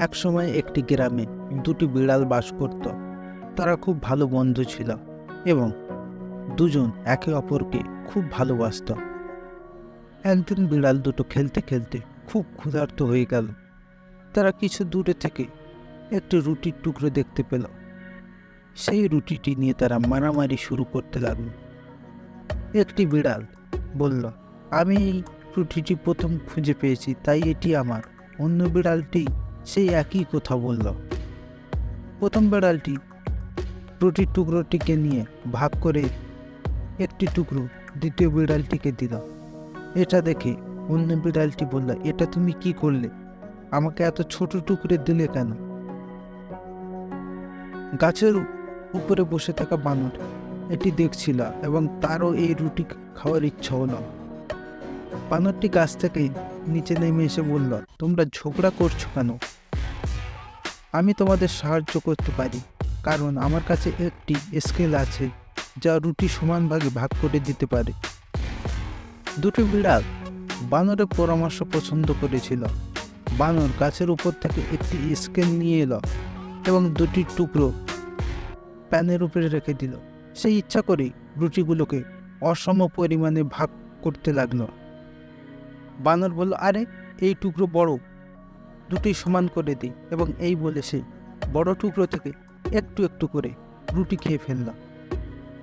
একসময় একটি গ্রামে দুটি বিড়াল বাস করত। তারা খুব ভালো বন্ধু ছিল এবং দুজন একে অপরকে খুব ভালোবাসত। একদিন বিড়াল দুটো খেলতে খেলতে খুব ক্ষুধার্ত হয়ে গেল। তারা কিছু দূরে থেকে একটি রুটির টুকরো দেখতে পেল। সেই রুটিটি নিয়ে তারা মারামারি শুরু করতে লাগলো। একটি বিড়াল বলল, আমি এই রুটিটি প্রথম খুঁজে পেয়েছি, তাই এটি আমার। অন্য বিড়ালটি সেই একই কথা বলল। প্রথম বিড়ালটি রুটির টুকরোটিকে নিয়ে ভাগ করে একটি টুকরো দ্বিতীয় বিড়ালটিকে দিল। এটা দেখে অন্য বিড়ালটি বলল, এটা তুমি কি করলে? আমাকে এত ছোট টুকরে দিলে কেন? গাছের উপরে বসে থাকা বানর এটি দেখছিল এবং তারও এই রুটি খাওয়ার ইচ্ছা হলো। বানরটি গাছ থেকে নিচে নেমে এসে বলল, তোমরা ঝগড়া করছো কেন? আমি তোমাদের সাহায্য করতে পারি, কারণ আমার কাছে একটি স্কেল আছে যা রুটি সমান ভাগে ভাগ করে দিতে পারে। দুটি বিড়াল বানরের পরামর্শ পছন্দ করেছিল। বানর গাছের উপর থেকে একটি স্কেল নিয়ে এলো এবং দুটি টুকরো প্যানের উপরে রেখে দিল। সেই ইচ্ছা করে রুটিগুলোকে অসম পরিমাণে ভাগ করতে লাগলো। বানর বলল, আরে এই টুকরো বড়, দুটি সমান করে দিই। এবং এই বলে সে বড় টুকরো থেকে একটু একটু করে রুটি খেয়ে ফেলল।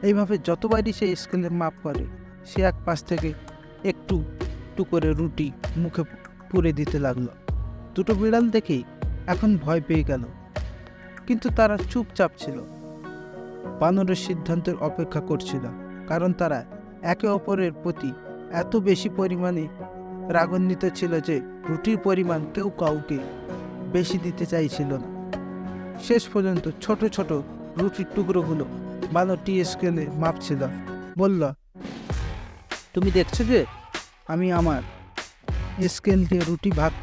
এইভাবে যতবারই সে স্কেলের মাপ করে, সে এক পাশ থেকে একটু একটু করে রুটি মুখে পুরে দিতে লাগলো। দুটো বিড়াল দেখেই এখন ভয় পেয়ে গেল, কিন্তু তারা চুপচাপ ছিল। বানরের সিদ্ধান্তের অপেক্ষা করছিল, কারণ তারা একে অপরের প্রতি এত বেশি পরিমাণে রাগান্বিত ছিল যে রুটির পরিমাণ কেউ কাউকে বেশি দিতে চাইছিল না। শেষ পর্যন্ত ছোট ছোট রুটির টুকরোগুলো বানরটি স্কেলে মাপছিল। বলল, তুমি দেখছো যে আমি আমার স্কেল দিয়ে রুটি ভাগ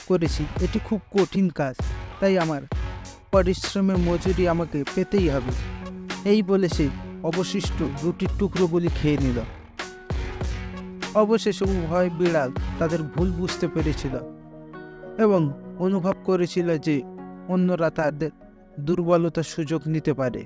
করেছি। এটি খুব কঠিন কাজ, তাই আমার পরিশ্রমের মজুরি আমাকে পেতেই হবে। এই বলে সে অবশিষ্ট রুটির টুকরোগুলি খেয়ে নিল। অবশেষে উভয় বিড়াল তাদের ভুল বুঝতে পেরেছিল এবং অনুভব করেছিল যে অন্যরা তাদের দুর্বলতার সুযোগ নিতে পারে।